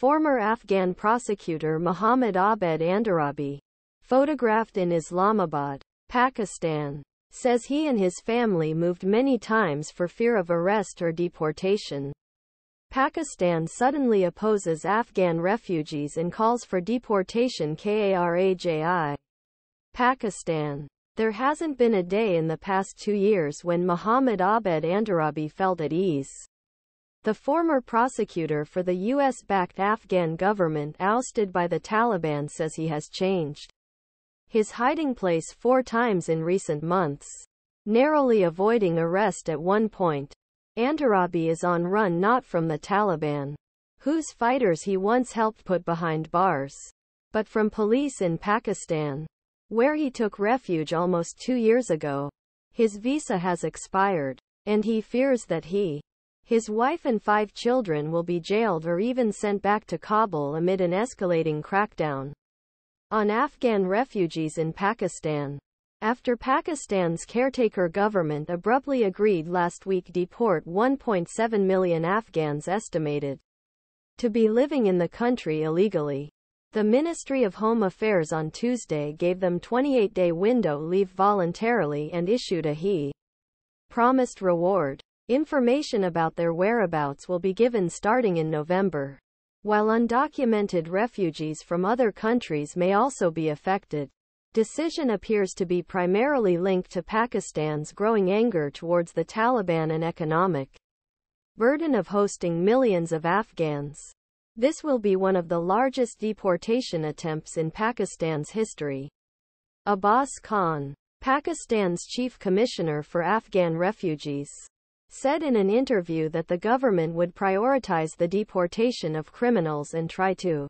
Former Afghan prosecutor Mohammed Abed Andarabi, photographed in Islamabad, Pakistan, says he and his family moved many times for fear of arrest or deportation. Pakistan suddenly opposes Afghan refugees and calls for deportation. KARAJI. Pakistan. There hasn't been a day in the past 2 years when Mohammed Abed Andarabi felt at ease. The former prosecutor for the US-backed Afghan government ousted by the Taliban says he has changed his hiding place 4 times in recent months, narrowly avoiding arrest at one point. Andarabi is on run not from the Taliban, whose fighters he once helped put behind bars, but from police in Pakistan, where he took refuge almost 2 years ago. His visa has expired, and he fears that he, his wife and 5 children will be jailed or even sent back to Kabul amid an escalating crackdown on Afghan refugees in Pakistan, after Pakistan's caretaker government abruptly agreed last week deport 1.7 million Afghans estimated to be living in the country illegally. The Ministry of Home Affairs on Tuesday gave them 28-day window leave voluntarily and issued a he promised reward. Information about their whereabouts will be given starting in November. While undocumented refugees from other countries may also be affected, decision appears to be primarily linked to Pakistan's growing anger towards the Taliban and economic burden of hosting millions of Afghans. This will be one of the largest deportation attempts in Pakistan's history. Abbas Khan, Pakistan's chief commissioner for Afghan refugees, said in an interview that the government would prioritize the deportation of criminals and try to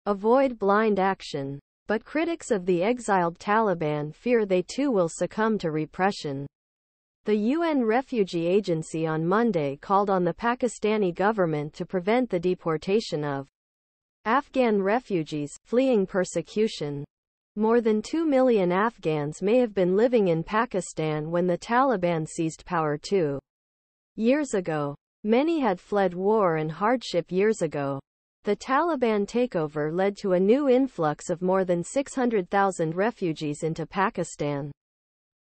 avoid blind action. But critics of the exiled Taliban fear they too will succumb to repression. The UN Refugee Agency on Monday called on the Pakistani government to prevent the deportation of Afghan refugees fleeing persecution. More than 2 million Afghans may have been living in Pakistan when the Taliban seized power 2 years ago. Many had fled war and hardship years ago. The Taliban takeover led to a new influx of more than 600,000 refugees into Pakistan.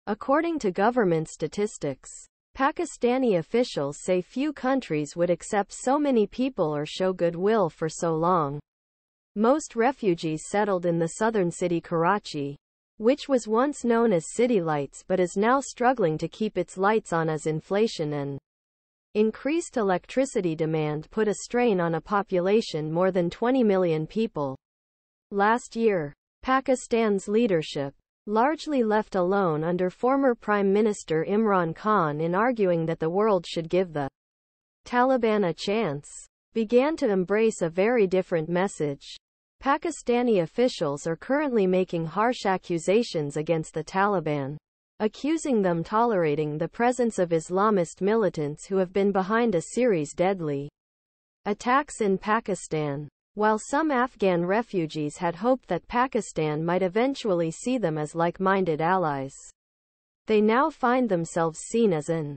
According to government statistics, Pakistani officials say few countries would accept so many people or show goodwill for so long. Most refugees settled in the southern city Karachi, which was once known as City Lights but is now struggling to keep its lights on as inflation and increased electricity demand put a strain on a population more than 20 million people. Last year, Pakistan's leadership, largely left alone under former Prime Minister Imran Khan in arguing that the world should give the Taliban a chance, began to embrace a very different message. Pakistani officials are currently making harsh accusations against the Taliban, accusing them tolerating the presence of Islamist militants who have been behind a series deadly attacks in Pakistan. While some Afghan refugees had hoped that Pakistan might eventually see them as like-minded allies, they now find themselves seen as an